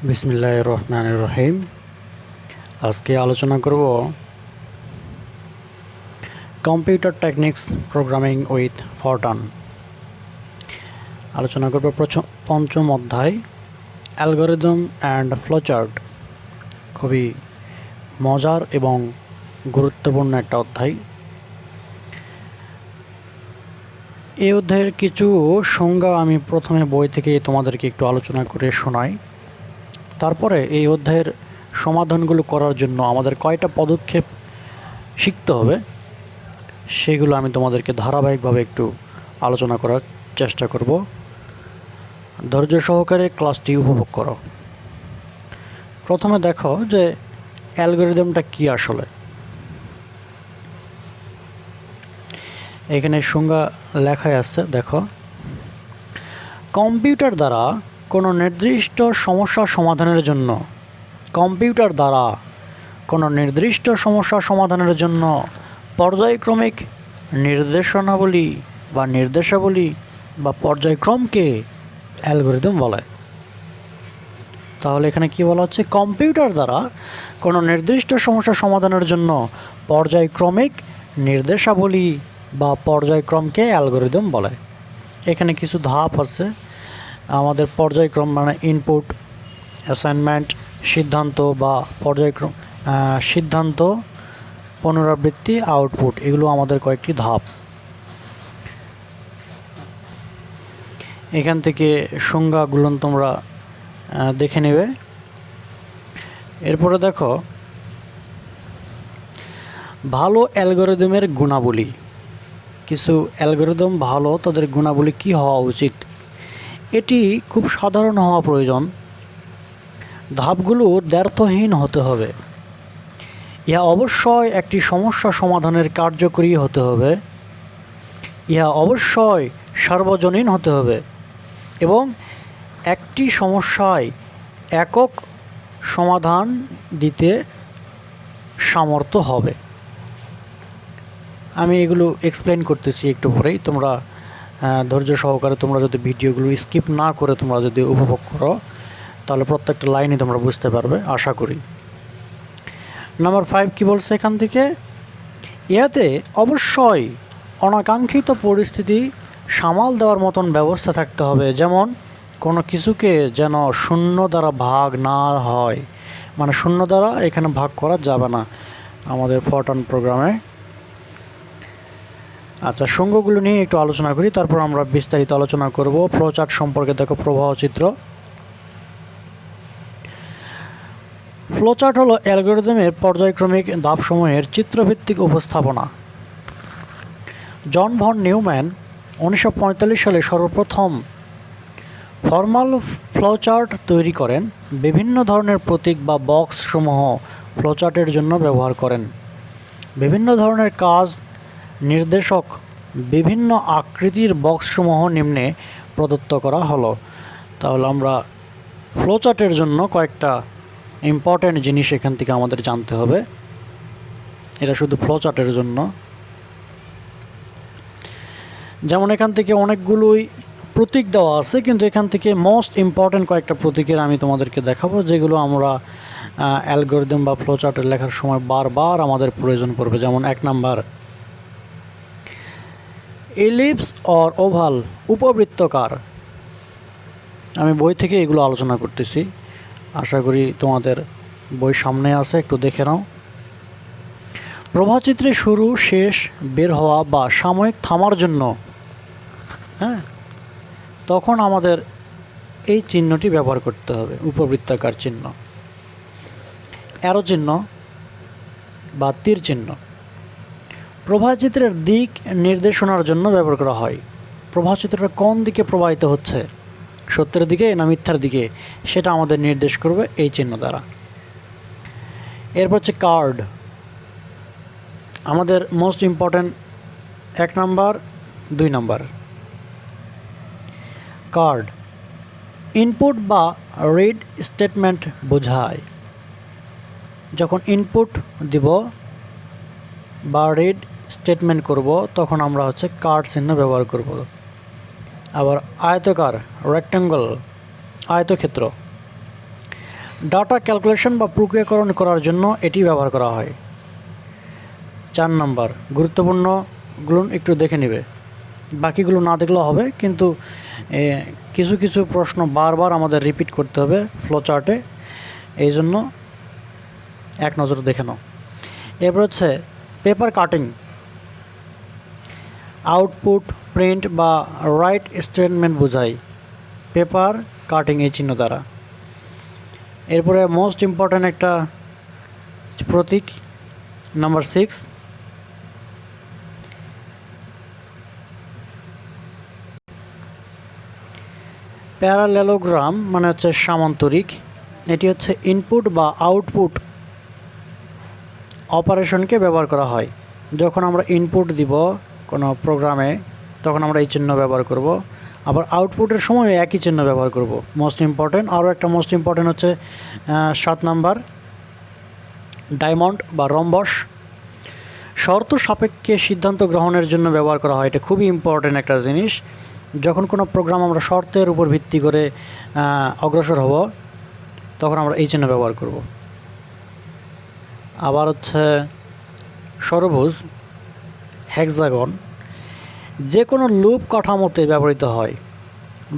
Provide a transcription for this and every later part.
বিসমিল্লাহির রহমানির রহিম। আজকে আলোচনা করব computer techniques programming with Fortran. আলোচনা করব পঞ্চম অধ্যায় অ্যালগরিদম অ্যান্ড ফ্লোচার্ট। খুবই মজার এবং গুরুত্বপূর্ণ একটা অধ্যায়। এই অধ্যায়ের কিছু সংজ্ঞা আমি প্রথমে বই থেকে তোমাদেরকে একটু আলোচনা করে শোনাই। তারপরে এই অধ্যায়ের সমাধানগুলো করার জন্য আমাদের কয়টা পদক্ষেপ শিখতে হবে সেগুলো আমি তোমাদেরকে ধারাবাহিকভাবে একটু আলোচনা করার চেষ্টা করব। ধৈর্য সহকারে ক্লাসটি উপভোগ করো। প্রথমে দেখো যে অ্যালগরিদমটা কী আসলে। এখানে সংজ্ঞা লেখাই আছে, দেখো। কম্পিউটার দ্বারা কোনো নির্দিষ্ট সমস্যা সমাধানের জন্য পর্যায়ক্রমিক নির্দেশাবলী বা পর্যায়ক্রমকে অ্যালগরিদম বলে। তাহলে এখানে কি বলা হচ্ছে? কম্পিউটার দ্বারা কোনো নির্দিষ্ট সমস্যা সমাধানের জন্য পর্যায়ক্রমিক নির্দেশাবলী বা পর্যায়ক্রমকে অ্যালগরিদম বলে। এখানে কিছু ধাপ আছে আমাদের। পর্যায়ক্রম মানে ইনপুট, অ্যাসাইনমেন্ট, সিদ্ধান্ত বা সিদ্ধান্ত, পুনরাবৃত্তি, আউটপুট, এগুলো আমাদের কয়েকটি ধাপ। এখান থেকে সংজ্ঞাগুলো তোমরা দেখে নেবে। এরপরে দেখো ভালো অ্যালগরিদমের গুণাবলী। কিছু অ্যালগরিদম ভালো, তাদের গুণাবলী কি হওয়া উচিত? এটি খুব সাধারণ হওয়া প্রয়োজন। ধাপগুলো দ্ব্যর্থহীন হতে হবে। ইহা অবশ্যই একটি সমস্যা সমাধানের কার্যকরী হতে হবে। ইহা অবশ্যই সার্বজনীন হতে হবে এবং একটি সমস্যায় একক সমাধান দিতে সামর্থ্য হবে। আমি এগুলো এক্সপ্লেন করতেছি একটু পরেই। তোমরা ধৈর্য সহকারে তোমরা যদি ভিডিওগুলো স্কিপ না করে তোমরা যদি উপভোগ করো তাহলে প্রত্যেকটা লাইনই তোমরা বুঝতে পারবে, আশা করি। নাম্বার 5 কি বলছে এখান থেকে? ইহাতে অবশ্যই অনাকাঙ্ক্ষিত পরিস্থিতি সামাল দেওয়ার মতন ব্যবস্থা থাকতে হবে। যেমন কোনো কিছুকে যেন শূন্য দ্বারা ভাগ না হয়, মানে শূন্য দ্বারা এখানে ভাগ করা যাবে না আমাদের ফরট্রান প্রোগ্রামে। আচ্ছা, সংজ্ঞাগুলো নিয়ে একটু আলোচনা করি, তারপর আমরা বিস্তারিত আলোচনা করব। ফ্লোচার্ট সম্পর্কে দেখো, প্রবাহ চিত্র। ফ্লোচার্ট হলো অ্যালগরিদমের পর্যায়ক্রমিক ধাপসমূহের চিত্রভিত্তিক উপস্থাপনা। জন ভন নিউম্যান 1945 সালে সর্বপ্রথম ফর্মাল ফ্লোচার্ট তৈরি করেন। বিভিন্ন ধরনের প্রতীক বা বক্স সমূহ ফ্লোচার্টের জন্য ব্যবহার করেন। বিভিন্ন ধরনের কাজ নির্দেশক বিভিন্ন আকৃতির বক্সসমূহ নিম্নে প্রদত্ত করা হলো। তাহলে আমরা ফ্লোচার্টের জন্য কয়েকটা ইম্পর্ট্যান্ট জিনিস এখান থেকে আমাদের জানতে হবে। এটা শুধু ফ্লোচার্টের জন্য। যেমন এখান থেকে অনেকগুলোই প্রতীক দেওয়া আছে, কিন্তু এখান থেকে মোস্ট ইম্পর্ট্যান্ট কয়েকটা প্রতীকের আমি তোমাদেরকে দেখাবো, যেগুলো আমরা অ্যালগরিদম বা ফ্লোচার্টের লেখার সময় বারবার আমাদের প্রয়োজন পড়বে। যেমন 1 নাম্বার, এলিপস অর ওভাল, উপবৃত্তকার। আমি বই থেকে এগুলো আলোচনা করতেছি, আশা করি তোমাদের বই সামনে আছে, একটু দেখে নাও। প্রভাচিত্রে শুরু, শেষ, বের হওয়া বা সাময়িক থামার জন্য তখন আমাদের এই চিহ্নটি ব্যবহার করতে হবে, উপবৃত্তাকার চিহ্ন। অ্যারো চিহ্ন বা তীর চিহ্ন প্রবাহচিত্রের দিক নির্দেশনার জন্য ব্যবহার করা হয়। প্রবাহচিত্রটা কোন দিকে প্রবাহিত হচ্ছে, সত্যের দিকে না মিথ্যার দিকে, সেটা আমাদের নির্দেশ করবে এই চিহ্ন দ্বারা। এরপর হচ্ছে কার্ড। আমাদের most important 1 number 2 number. Card input বা রিড স্টেটমেন্ট বোঝায়। যখন ইনপুট দিব বা রিড স্টেটমেন্ট করব তখন আমরা হচ্ছে কার্ড চিহ্ন ব্যবহার করব। আবার আয়তকার, রেক্ট্যাঙ্গল, আয়তক্ষেত্র। ডাটা ক্যালকুলেশন বা প্রক্রিয়াকরণ করার জন্য এটি ব্যবহার করা হয়। 4 নম্বর, গুরুত্বপূর্ণগুলো একটু দেখে নেবে, বাকিগুলো না দেখলেও হবে, কিন্তু কিছু কিছু প্রশ্ন বারবার আমাদের রিপিট করতে হবে ফ্লো চার্টে, এই জন্য এক নজর দেখে নাও। এরপর হচ্ছে পেপার কাটিং, আউটপুট প্রিন্ট বা রাইট স্টেটমেন্ট বোঝায় পেপার কাটিং এই চিহ্ন দ্বারা। এরপরে মোস্ট ইম্পর্ট্যান্ট একটা প্রতীক নাম্বার 6, প্যারালেলোগ্রাম মানে হচ্ছে সামান্তরিক। এটি হচ্ছে ইনপুট বা আউটপুট অপারেশনকে ব্যবহার করা হয়। যখন আমরা ইনপুট দিব কোনো প্রোগ্রামে তখন আমরা এই চিহ্ন ব্যবহার করব, আবার আউটপুটের সময় একই চিহ্ন ব্যবহার করব। Most important. আরও একটা মোস্ট ইম্পর্ট্যান্ট হচ্ছে 7 নাম্বার, ডায়মন্ড বা রম্বস, শর্ত সাপেক্ষে সিদ্ধান্ত গ্রহণের জন্য ব্যবহার করা হয়। এটা খুবই ইম্পর্ট্যান্ট একটা জিনিস। যখন কোনো প্রোগ্রাম আমরা শর্তের উপর ভিত্তি করে অগ্রসর হব তখন আমরা এই চিহ্ন ব্যবহার করব। আবার হচ্ছে ষড়ভুজ, হেক্সাগন, যে কোনো লুপ কাঠামোতে ব্যবহৃত হয়।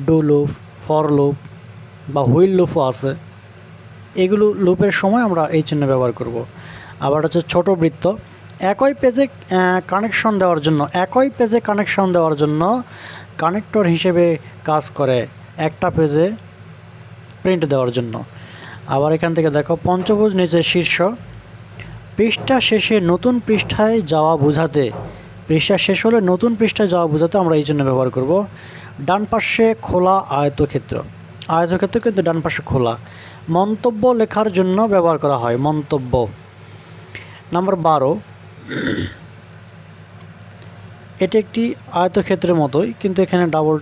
ডু লুপ, ফর লুপ বা হুইল লুপও আছে। এগুলো লুপের সময় আমরা এই চিহ্ন ব্যবহার করব। আবার হচ্ছে ছোট বৃত্ত, একই পেজে কানেকশন দেওয়ার জন্য কানেক্টর হিসেবে কাজ করে একটা পেজে প্রিন্ট দেওয়ার জন্য। আবার এখান থেকে দেখো পঞ্চভুজ, নিচে শীর্ষ, পৃষ্ঠা শেষে নতুন পৃষ্ঠায় যাওয়া বোঝাতে, পৃষ্ঠা শেষ হলে নতুন পৃষ্ঠায় যাওয়া বোঝাতে আমরা এই জন্য ব্যবহার করব। ডান পাশে খোলা আয়তক্ষেত্র কিন্তু ডান পাশে খোলা, মন্তব্য লেখার জন্য ব্যবহার করা হয়। মন্তব্য। নাম্বার 12, এটি একটি আয়তক্ষেত্রের মতোই, কিন্তু এখানে ডাবল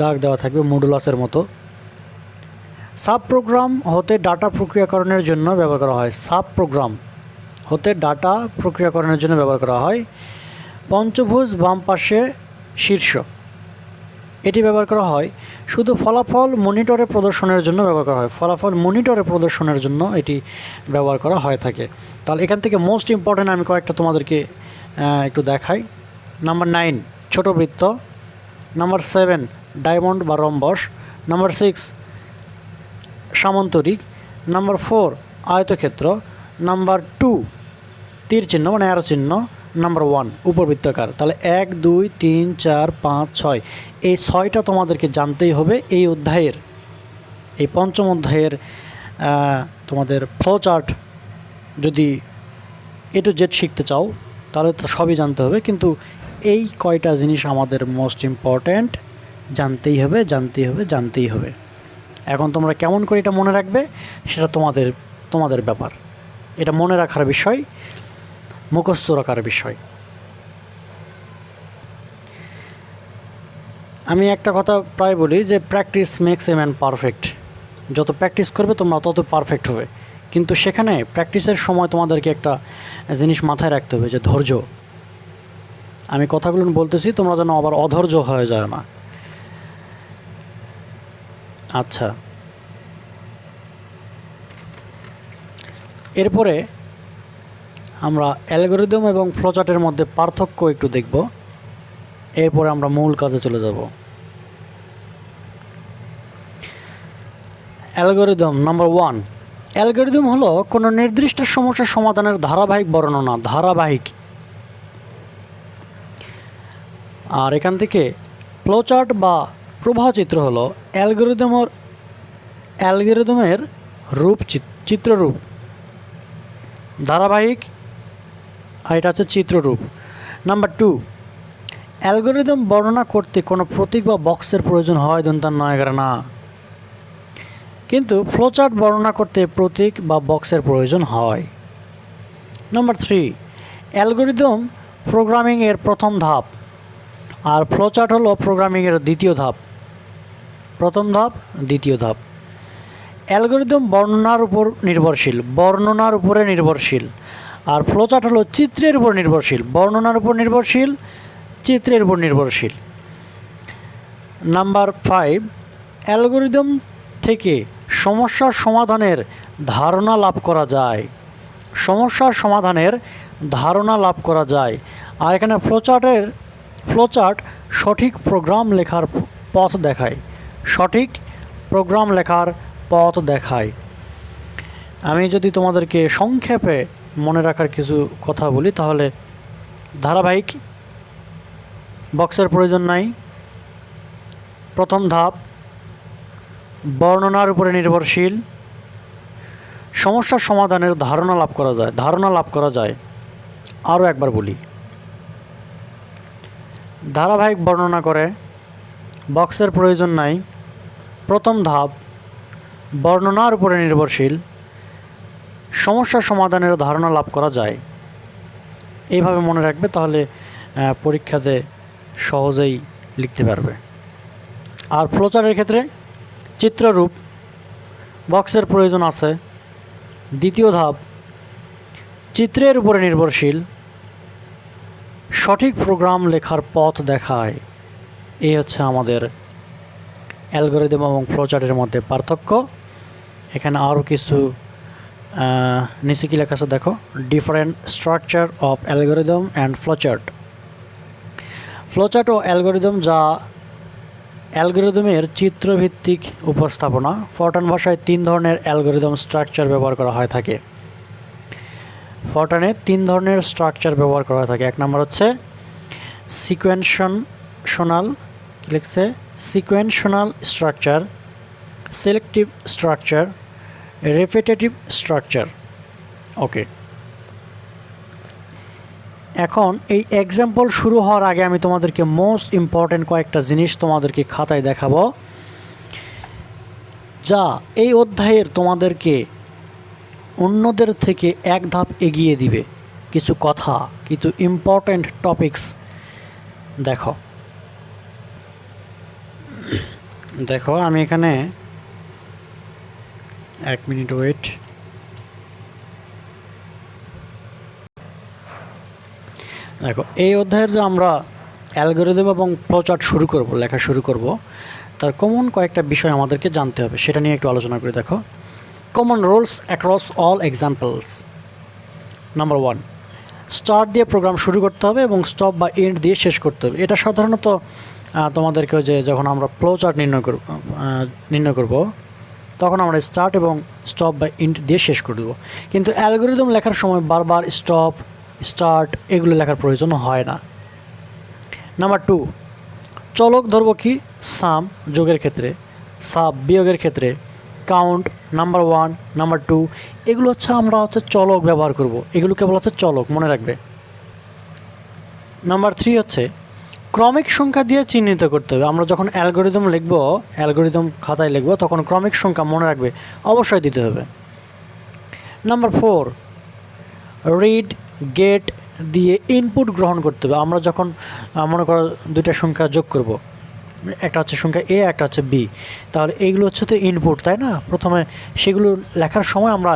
দাগ দেওয়া থাকবে মডুলাসের মতো। সাব প্রোগ্রাম হতে ডাটা প্রক্রিয়াকরণের জন্য ব্যবহার করা হয়। সাব প্রোগ্রাম হতে ডাটা প্রক্রিয়াকরণের জন্য ব্যবহার করা হয়। পঞ্চভুজ, বাম পাশে শীর্ষ, এটি ব্যবহার করা হয় শুধু ফলাফল মনিটরে প্রদর্শনের জন্য ব্যবহার করা হয়। ফলাফল মনিটরে প্রদর্শনের জন্য এটি ব্যবহার করা হয়ে থাকে। তাহলে এখান থেকে মোস্ট ইম্পর্ট্যান্ট আমি কয়েকটা তোমাদেরকে একটু দেখাই। নাম্বার 9, ছোট বৃত্ত। নাম্বার 7, ডায়মন্ড বা রম্বস। নাম্বার 6, সামান্তরিক। নাম্বার 4, আয়তক্ষেত্র। নাম্বার 2, তীর চিহ্ন মানে অ্যারো চিহ্ন। নাম্বার 1, উপবৃত্তাকার। তাহলে 1, 2, 3, 4, 5, 6, এই 6টা তোমাদেরকে জানতেই হবে এই অধ্যায়ের, এই পঞ্চম অধ্যায়ের তোমাদের ফ্লো চার্ট যদি A to Z শিখতে চাও তাহলে তো সবই জানতে হবে, কিন্তু এই কয়টা জিনিস আমাদের মোস্ট ইম্পর্ট্যান্ট, জানতেই হবে। এখন তোমরা কেমন করে এটা মনে রাখবে সেটা তোমাদের ব্যাপার। এটা মনে রাখার বিষয়, মুখস্থ রাখার বিষয়। আমি একটা কথা প্রায় বলি যে practice makes a man perfect. যত প্র্যাকটিস করবে তোমরা তত পারফেক্ট হবে, কিন্তু সেখানে প্র্যাকটিসের সময় তোমাদেরকে একটা জিনিস মাথায় রাখতে হবে যে ধৈর্য। আমি কথাগুলো বলতেছি তোমরা যেন আবার অধৈর্য হয়ে যায় না। আচ্ছা, এরপরে আমরা অ্যালগরিদম এবং ফ্লোচার্টের মধ্যে পার্থক্য একটু দেখব, এরপরে আমরা মূল কাজে চলে যাব। অ্যালগরিদম নাম্বার 1, অ্যালগরিদম হলো কোনো নির্দিষ্ট সমস্যার সমাধানের ধারাবাহিক বর্ণনা, আর এখান থেকে ফ্লোচার্ট বা প্রবাহচিত্র হলো অ্যালগরিদমের চিত্ররূপ, ধারাবাহিক, আর এটা হচ্ছে চিত্ররূপ। নাম্বার 2, অ্যালগরিদম বর্ণনা করতে কোনো প্রতীক বা বক্সের প্রয়োজন হয় না, কিন্তু ফ্লোচার্ট বর্ণনা করতে প্রতীক বা বক্সের প্রয়োজন হয়। নাম্বার 3, অ্যালগরিদম প্রোগ্রামিংয়ের প্রথম ধাপ, আর ফ্লোচার্ট হলো প্রোগ্রামিংয়ের দ্বিতীয় ধাপ। অ্যালগরিদম বর্ণনার উপরে নির্ভরশীল, আর ফ্লোচার্ট হলো চিত্রের উপর নির্ভরশীল, বর্ণনার উপর নির্ভরশীল, চিত্রের উপর নির্ভরশীল। নাম্বার 5, অ্যালগরিদম থেকে সমস্যার সমাধানের ধারণা লাভ করা যায়। সমস্যার সমাধানের ধারণা লাভ করা যায়। আর এখানে ফ্লোচার্ট সঠিক প্রোগ্রাম লেখার পথ দেখায়। সঠিক প্রোগ্রাম লেখার পথ দেখায়। আমি যদি তোমাদেরকে সংক্ষেপে মনে রাখার কিছু কথা বলি তাহলে ধারাবাহিক, বক্সের প্রয়োজন নাই, প্রথম ধাপ, বর্ণনার উপরে নির্ভরশীল, সমস্যার সমাধানের ধারণা লাভ করা যায়। আরও একবার বলি, ধারাবাহিক বর্ণনা করে, বক্সের প্রয়োজন নাই, প্রথম ধাপ, বর্ণনার উপরে নির্ভরশীল, সমস্যার সমাধানের ধারণা লাভ করা যায়। এইভাবে মনে রাখবে, তাহলে পরীক্ষাতে সহজেই লিখতে পারবে। আর ফ্লোচার্টের ক্ষেত্রে চিত্ররূপ, বক্সের প্রয়োজন আছে। দ্বিতীয় ধাপ, চিত্রের উপরে নির্ভরশীল, সঠিক প্রোগ্রাম লেখার পথ দেখায়। এই হচ্ছে আমাদের অ্যালগরিদম এবং ফ্লোচার্টের মধ্যে পার্থক্য। এখানে আরও কিছু নিচে কী লেখা আছে দেখো, different structure of algorithm and flowchart. Flowchart ও অ্যালগরিদম যা অ্যালগরিদমের চিত্রভিত্তিক উপস্থাপনা। ফরট্রান ভাষায় 3 ধরনের অ্যালগরিদম স্ট্রাকচার ব্যবহার করা হয়ে থাকে। ফরট্রানে 3 ধরনের স্ট্রাকচার ব্যবহার করা হয়ে থাকে। এক নম্বর হচ্ছে সিকোয়েন্সাল, কি লিখছে, sequential structure, selective structure, repetitive structure. Okay, এখন এই এক্সাম্পল শুরু হওয়ার আগে আমি তোমাদেরকে মোস্ট ইম্পর্ট্যান্ট কয়েকটা জিনিস তোমাদেরকে খাতায় দেখাবো, যা এই অধ্যায়ের তোমাদেরকে অন্যদের থেকে এক ধাপ এগিয়ে দিবে। কিছু কথা, কিছু ইম্পর্ট্যান্ট টপিকস দেখো। দেখো আমি এখানে 1 মিনিট ওয়েট। দেখো, এই অধ্যায়ের যে আমরা অ্যালগরিদম এবং ফ্লোচার্ট লেখা শুরু করব, তার কমন কয়েকটা বিষয় আমাদেরকে জানতে হবে, সেটা নিয়ে একটু আলোচনা করে দেখো। Common rules across all examples. Number 1, start দিয়ে প্রোগ্রাম শুরু করতে হবে এবং স্টপ বা এন্ড দিয়ে শেষ করতে হবে। এটা সাধারণত তোমাদেরকে যে যখন আমরা ফ্লোচার্ট নির্ণয় করব তখন আমরা স্টার্ট এবং স্টপ বা এন্ড দিয়ে শেষ করে দেবো। কিন্তু অ্যালগরিদম লেখার সময় বারবার স্টপ, স্টার্ট এগুলো লেখার প্রয়োজন হয় না। নাম্বার 2, চলক ধরব কি, সাম যোগের ক্ষেত্রে, সাব বিয়োগের ক্ষেত্রে, কাউন্ট, নাম্বার 1, নাম্বার 2, এগুলো আমরা চলক ব্যবহার করব। এগুলো কেবল চলক, মনে রাখবে। নাম্বার 3 হচ্ছে ক্রমিক সংখ্যা দিয়ে চিহ্নিত করতে হবে। আমরা যখন অ্যালগরিদম খাতায় লিখব তখন ক্রমিক সংখ্যা মনে রাখবে, অবশ্যই দিতে হবে। নাম্বার 4, রিড, গেট দিয়ে ইনপুট গ্রহণ করতে হবে। আমরা যখন মনে করো 2টা সংখ্যা যোগ করব, একটা হচ্ছে সংখ্যা এ, একটা হচ্ছে বি, তাহলে এইগুলো হচ্ছে তো ইনপুট, তাই না? প্রথমে সেগুলো লেখার সময় আমরা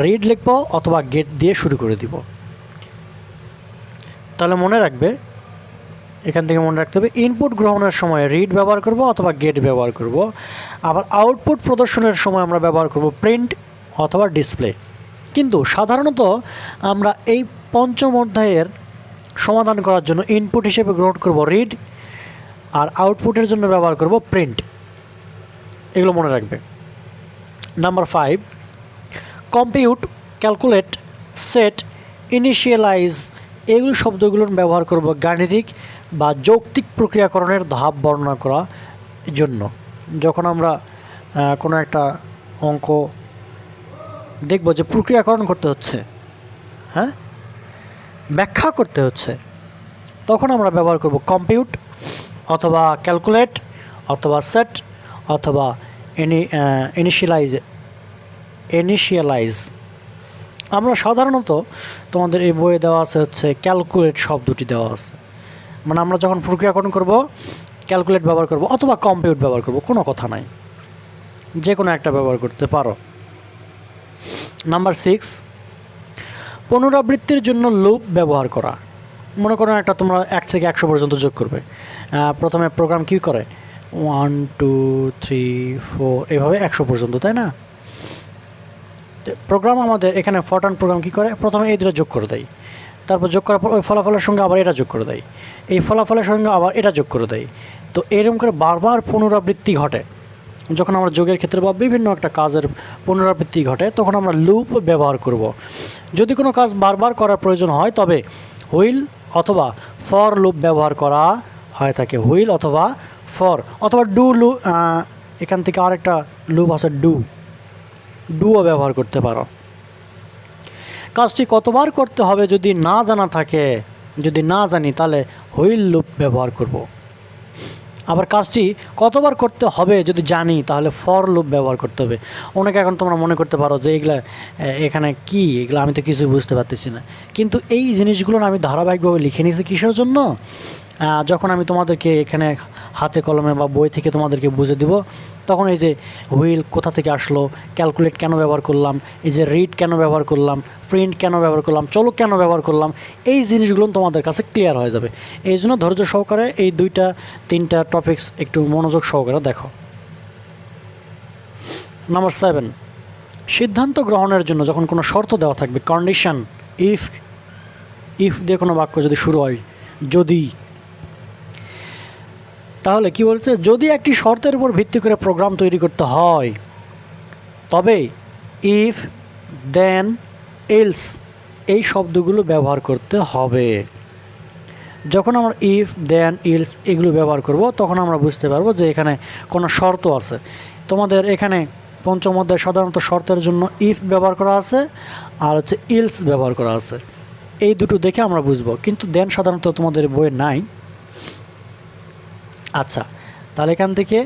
রিড লিখব অথবা গেট দিয়ে শুরু করে দিব। তাহলে মনে রাখবে, এখান থেকে মনে রাখতে হবে ইনপুট গ্রহণের সময় রিড ব্যবহার করব অথবা গেট ব্যবহার করব। আবার আউটপুট প্রদর্শনের সময় আমরা ব্যবহার করব প্রিন্ট অথবা ডিসপ্লে। কিন্তু সাধারণত আমরা এই পঞ্চম অধ্যায়ের সমাধান করার জন্য ইনপুট হিসেবে গ্রহণ করব রিড, আর আউটপুটের জন্য ব্যবহার করব প্রিন্ট। এগুলো মনে রাখবে। Number 5, compute, calculate, set, initialise, এগুলো শব্দগুলোর ব্যবহার করব গাণিতিক বা যৌক্তিক প্রক্রিয়াকরণের ধাপ বর্ণনা করার জন্য। যখন আমরা কোনো একটা অঙ্ক দেখব যে প্রক্রিয়াকরণ করতে হচ্ছে, ব্যাখ্যা করতে হচ্ছে, তখন আমরা ব্যবহার করব কম্পিউট অথবা ক্যালকুলেট অথবা সেট অথবা ইনিশিয়ালাইজ। আমরা সাধারণত তোমাদের এই বইয়ে দেওয়া আছে হচ্ছে ক্যালকুলেট শব্দটি দেওয়া আছে, মানে আমরা যখন প্রক্রিয়াকরণ করব ক্যালকুলেট ব্যবহার করব অথবা কম্পিউট ব্যবহার করব, কোনো কথা নাই, যে কোনো একটা ব্যবহার করতে পারো। নাম্বার 6, পুনরাবৃত্তির জন্য লুপ ব্যবহার করা। মনে করো একটা তোমরা 1 থেকে 100 পর্যন্ত যোগ করবে, প্রথমে প্রোগ্রাম কী করে, 1 2 3 4 এভাবে 100 পর্যন্ত, তাই না? প্রোগ্রাম আমাদের এখানে ফরট্রান প্রোগ্রাম কী করে, প্রথমে এই দুটো যোগ করে দেয়, তারপর যোগ করার পর ওই ফলাফলের সঙ্গে আবার এটা যোগ করে দেয়, এই ফলাফলের সঙ্গে আবার এটা যোগ করে দেয়। তো এরকম করে বারবার পুনরাবৃত্তি ঘটে। যখন আমরা যোগের ক্ষেত্রে বা বিভিন্ন একটা কাজের পুনরাবৃত্তি ঘটে তখন আমরা লুপ ব্যবহার করব। যদি কোনো কাজ বারবার করার প্রয়োজন হয় তবে হুইল অথবা ফর লুপ ব্যবহার করা হয় থাকে। হুইল অথবা ফর অথবা ডু লুপ, এখান থেকে আরেকটা লুপ আছে ডুও ব্যবহার করতে পারো। কাজটি কতবার করতে হবে যদি না জানা থাকে, যদি না জানি তাহলে হুইল লুপ ব্যবহার করব। আবার কাজটি কতবার করতে হবে যদি জানি তাহলে ফর লুপ ব্যবহার করতে হবে। অনেকে এখন তোমরা মনে করতে পারো যে এখানে কি, এগুলো আমি তো কিছু বুঝতে পারতেছি না, কিন্তু এই জিনিসগুলো আমি ধারাবাহিকভাবে লিখে নিয়েছি কিসের জন্য, যখন আমি তোমাদেরকে এখানে হাতে কলমে বা বই থেকে তোমাদেরকে বুঝে দিব তখন এই যে হুইল কোথা থেকে আসলো, ক্যালকুলেট কেন ব্যবহার করলাম, এই যে রিড কেন ব্যবহার করলাম, প্রিন্ট কেন ব্যবহার করলাম, চলক কেন ব্যবহার করলাম, এই জিনিসগুলো তোমাদের কাছে ক্লিয়ার হয়ে যাবে। এই জন্য ধৈর্য সহকারে এই 2-3টা টপিকস একটু মনোযোগ সহকারে দেখো। নাম্বার 7, সিদ্ধান্ত গ্রহণের জন্য যখন কোনো শর্ত দেওয়া থাকবে, কন্ডিশন, ইফ দিয়ে কোনো বাক্য যদি শুরু হয়, যদি, তাহলে কি বলছে, যদি একটি শর্তের উপর ভিত্তি করে প্রোগ্রাম তৈরি করতে হয় তবে ইফ, দেন, এলস এই শব্দগুলো ব্যবহার করতে হবে। যখন আমরা ইফ, দেন, এলস এগুলো ব্যবহার করব তখন আমরা বুঝতে পারবো যে এখানে কোনো শর্ত আছে। তোমাদের এখানে পঞ্চম অধ্যায়ে সাধারণত শর্তের জন্য ইফ ব্যবহার করা আছে আর হচ্ছে এলস ব্যবহার করা আছে, এই দুটো দেখে আমরা বুঝবো, কিন্তু দেন সাধারণত তোমাদের বইয়ে নাই। আচ্ছা, তাহলে এখান থেকে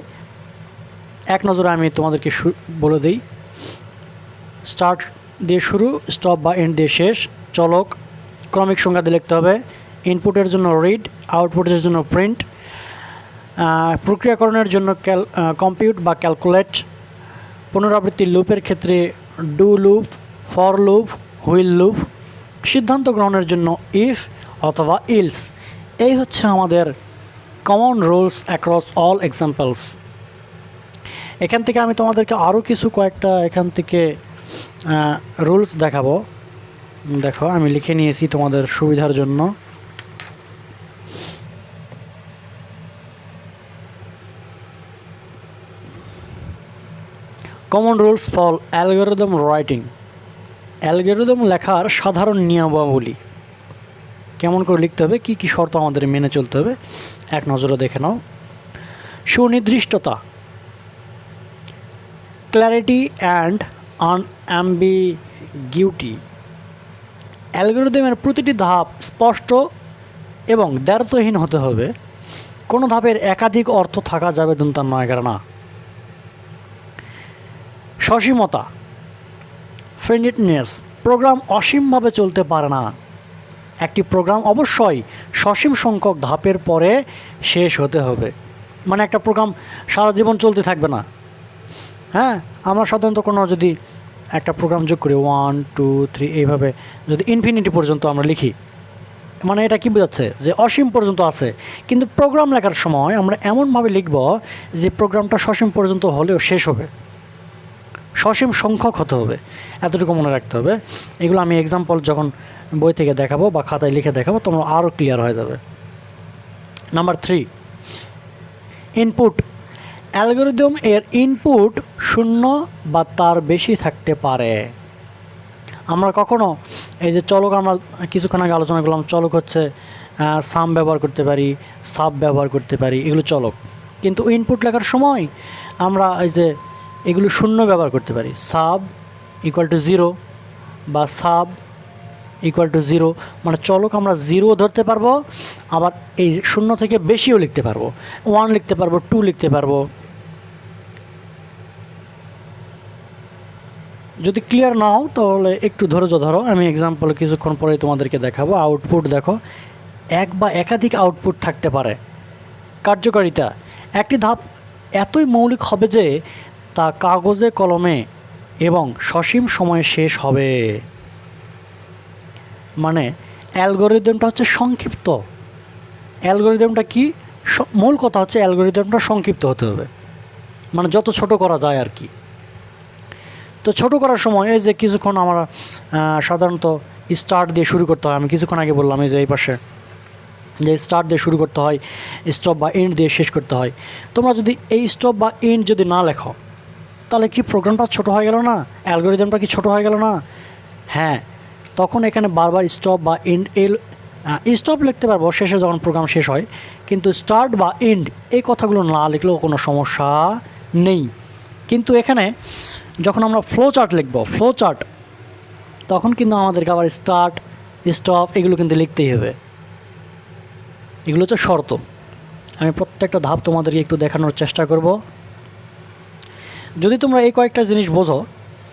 এক নজরে আমি তোমাদেরকে বলে দিই। স্টার্ট দিয়ে শুরু, স্টপ বা এন্ড দিয়ে শেষ, চলক, ক্রমিক সংখ্যা দিয়ে লিখতে হবে, ইনপুটের জন্য রিড, আউটপুটের জন্য প্রিন্ট, প্রক্রিয়াকরণের জন্য কম্পিউট বা ক্যালকুলেট, পুনরাবৃত্তি লুপের ক্ষেত্রে do loop, for loop, wheel loop, সিদ্ধান্ত গ্রহণের জন্য ইফ অথবা ইলস। এই হচ্ছে আমাদের common rules across all examples. এখান থেকে আমি তোমাদেরকে আরও কয়েকটা এখান থেকে রুলস দেখাবো। দেখো আমি লিখে নিয়েছি তোমাদের সুবিধার জন্য। Common rules for algorithm writing. Algorithm লেখার সাধারণ নিয়মাবলী, কেমন করে লিখতে হবে, কি কি শর্ত আমাদের মেনে চলতে হবে, এক নজরে দেখে নাও। সুনির্দিষ্টতা, ক্ল্যারিটি অ্যান্ড আনঅ্যাম্বিগিউটি। অ্যালগরিদমের প্রতিটি ধাপ স্পষ্ট এবং দ্ব্যর্থহীন হতে হবে, কোনো ধাপের একাধিক অর্থ থাকা যাবে দুন্তার নয় না। সসীমতা, ফিনিটনেস, প্রোগ্রাম অসীমভাবে চলতে পারে না, একটি প্রোগ্রাম অবশ্যই সসীম সংখ্যক ধাপের পরে শেষ হতে হবে, মানে একটা প্রোগ্রাম সারা জীবন চলতে থাকবে না। হ্যাঁ, আমরা সাধারণত কোনো যদি একটা প্রোগ্রাম যোগ করি 1 2 3 এইভাবে যদি ইনফিনিটি পর্যন্ত আমরা লিখি, মানে এটা কি বোঝাচ্ছে যে অসীম পর্যন্ত আছে, কিন্তু প্রোগ্রাম লেখার সময় আমরা এমনভাবে লিখব যে প্রোগ্রামটা সসীম পর্যন্ত হলেও শেষ হবে, সসীম সংখ্যক হতে হবে, এতটুকু মনে রাখতে হবে। এগুলো আমি এক্সাম্পল যখন বই থেকে দেখাবো বা খাতায় লিখে দেখাবো তোমরা আরও ক্লিয়ার হয়ে যাবে। Number 3, input. অ্যালগরিদম এর ইনপুট 0 বা তার বেশি থাকতে পারে। আমরা কখনো এই যে চলক, আমরা কিছুক্ষণ আগে আলোচনা করলাম, চলক হচ্ছে সাম ব্যবহার করতে পারি, সাব ব্যবহার করতে পারি, এগুলো চলক। কিন্তু ইনপুট লেখার সময় আমরা এই যে এগুলো 0 ব্যবহার করতে পারি, সাব ইকুয়াল টু 0 বা সাব ইকুয়াল টু 0, মানে চলক আমরা 0 ধরতে পারবো, আবার এই 0 থেকে বেশিও লিখতে পারবো, 1 লিখতে পারবো, 2 লিখতে পারবো। যদি ক্লিয়ার না হও তাহলে একটু ধৈর্য ধরো, আমি এক্সাম্পল কিছুক্ষণ পরে তোমাদেরকে দেখাবো। আউটপুট দেখো, এক বা একাধিক আউটপুট থাকতে পারে। কার্যকারিতা, একটি ধাপ এতই মৌলিক হবে যে তা কাগজে কলমে এবং সসীম সময়ে শেষ হবে। মানে অ্যালগরিদমটা হচ্ছে সংক্ষিপ্ত, অ্যালগরিদমটা কি মূল কথা হচ্ছে অ্যালগরিদমটা সংক্ষিপ্ত হতে হবে, মানে যত ছোট করা যায় আর কি। তো ছোট করার সময় এই যে কিছুক্ষণ আমরা সাধারণত স্টার্ট দিয়ে শুরু করতে হয়, আমি কিছুক্ষণ আগে বললাম এই যে এই পাশে যে স্টার্ট দিয়ে শুরু করতে হয়, স্টপ বা এন্ড দিয়ে শেষ করতে হয়। তোমরা যদি এই স্টপ বা এন্ড যদি না লেখো তাহলে কি প্রোগ্রামটা ছোট হয়ে গেল না? অ্যালগরিদমটা কি ছোট হয়ে গেল না? হ্যাঁ, তখন এখানে বারবার স্টপ বা এন্ড স্টপ লিখতে পারবো শেষে যখন প্রোগ্রাম শেষ হয়, কিন্তু স্টার্ট বা এন্ড এই কথাগুলো না লিখলেও কোনো সমস্যা নেই। কিন্তু এখানে যখন আমরা ফ্লো চার্ট লিখব, ফ্লো চার্ট, তখন কিন্তু আমাদেরকে আবার স্টার্ট স্টপ এগুলো কিন্তু লিখতেই হবে। এগুলো হচ্ছে শর্ত। আমি প্রত্যেকটা ধাপ তোমাদেরকে একটু দেখানোর চেষ্টা করব। যদি তোমরা এই কয়েকটা জিনিস বোঝো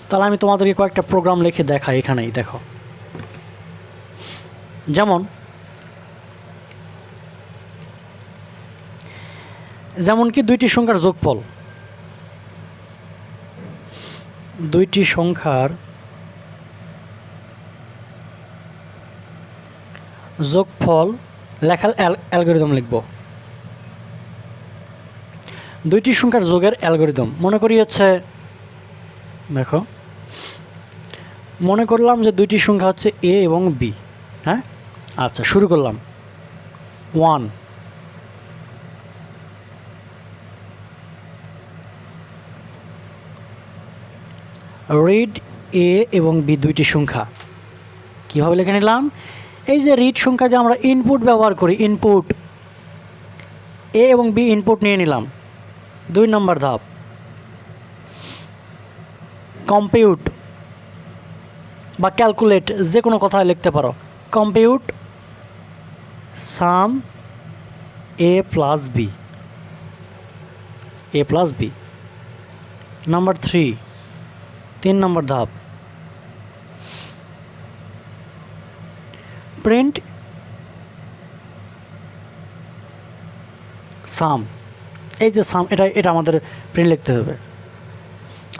তাহলে আমি তোমাদেরকে কয়েকটা প্রোগ্রাম লিখে দেখাই। এখানেই দেখো, যেমন কি দুইটি সংখ্যার যোগফল, দুইটি সংখ্যার যোগফল লেখার অ্যালগরিদম লিখব। দুইটি সংখ্যার যোগের অ্যালগরিদম মনে করি হচ্ছে, দেখো মনে করলাম যে দুইটি সংখ্যা হচ্ছে এ এবং বি। হ্যাঁ, আচ্ছা শুরু করলাম। 1 রিড এ এবং বি দুইটি সংখ্যা। কীভাবে লিখে নিলাম? এই যে রিড সংখ্যা যে আমরা ইনপুট ব্যবহার করি, ইনপুট এ এবং বি ইনপুট নিয়ে নিলাম। 2 নম্বর ধাপ কম্পিউট বা ক্যালকুলেট, যে কোনো কথায় লিখতে পারো। Compute sum A plus B, A plus B. Number 3 নম্বর ধাপ প্রিন্ট সাম। এই যে সাম, এটা আমাদের প্রিন্ট লিখতে হবে।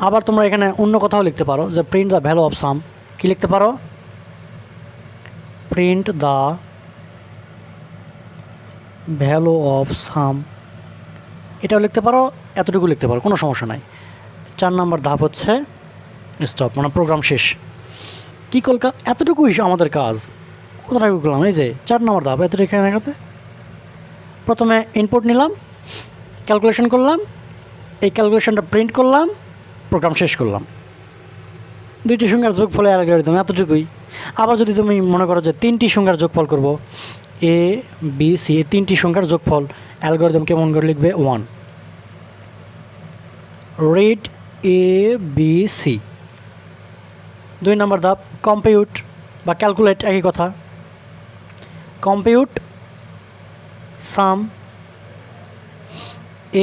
আবার তোমরা এখানে অন্য কথাও লিখতে পারো যে print the value of sum. কী লিখতে পারো? Print the value of sum, এটাও লিখতে পারো, এতটুকু লিখতে পারো, কোনো সমস্যা নাই। 4 নম্বর ধাপ হচ্ছে স্টপ, মানে প্রোগ্রাম শেষ। কী কলকা, এতটুকুই আমাদের কাজ। কোথায় করলাম? এই যে 4 নম্বর ধাপ, এতটুকু এখানে প্রথমে ইনপুট নিলাম, ক্যালকুলেশন করলাম, এই ক্যালকুলেশনটা প্রিন্ট করলাম, প্রোগ্রাম শেষ করলাম। দুইটি সংখ্যার যোগফলে অ্যালগরিদম এতটুকুই। আবার যদি তুমি মনে করো যে 3টি সংখ্যার যোগফল করব, এ বি সি, এই 3টি সংখ্যার যোগফল, অ্যালগরিদম কেমন করে লিখবে? 1 রিড এ বি সি। 2 নম্বর ধাপ কম্পিউট বা ক্যালকুলেট, একই কথা। Compute sum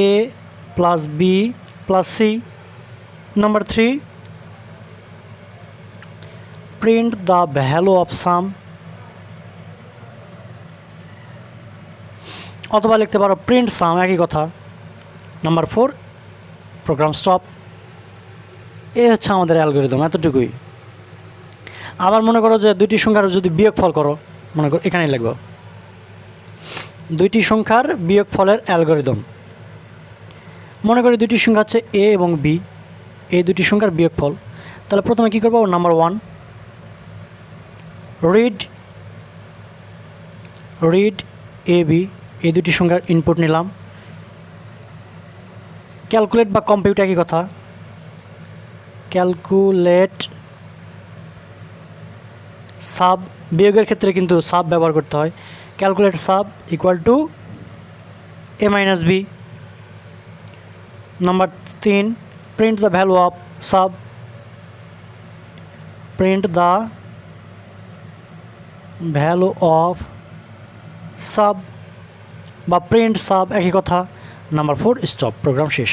A plus B plus C. Number 3 print the value of sum, অথবা লিখতে পারো প্রিন্ট সাম, একই কথা। Number 4 program stop. এই হচ্ছে আমাদের অ্যালগরিদম, এতটুকুই। আবার মনে করো যে দুইটি সংখ্যার যদি বিয়োগফল করো, মনে করো এখানেই লিখব দুইটি সংখ্যার বিয়োগফলের অ্যালগরিদম। মনে করি দুইটি সংখ্যা হচ্ছে এ এবং বি, এই দুটি সংখ্যার বিয়োগফল। তাহলে প্রথমে কী করবো? নাম্বার 1 রিড এ বি, এই দুটি সংখ্যার ইনপুট নিলাম। ক্যালকুলেট বা কম্পিউট, একই কথা। ক্যালকুলেট সাব, বিয়োগের ক্ষেত্রে কিন্তু সাব ব্যবহার করতে হয়। Calculate sub equal to A minus B. Number 3 print the value of sub, print the value of sub বা প্রিন্ট সাব, একই কথা। নাম্বার 4 স্টপ, প্রোগ্রাম শেষ।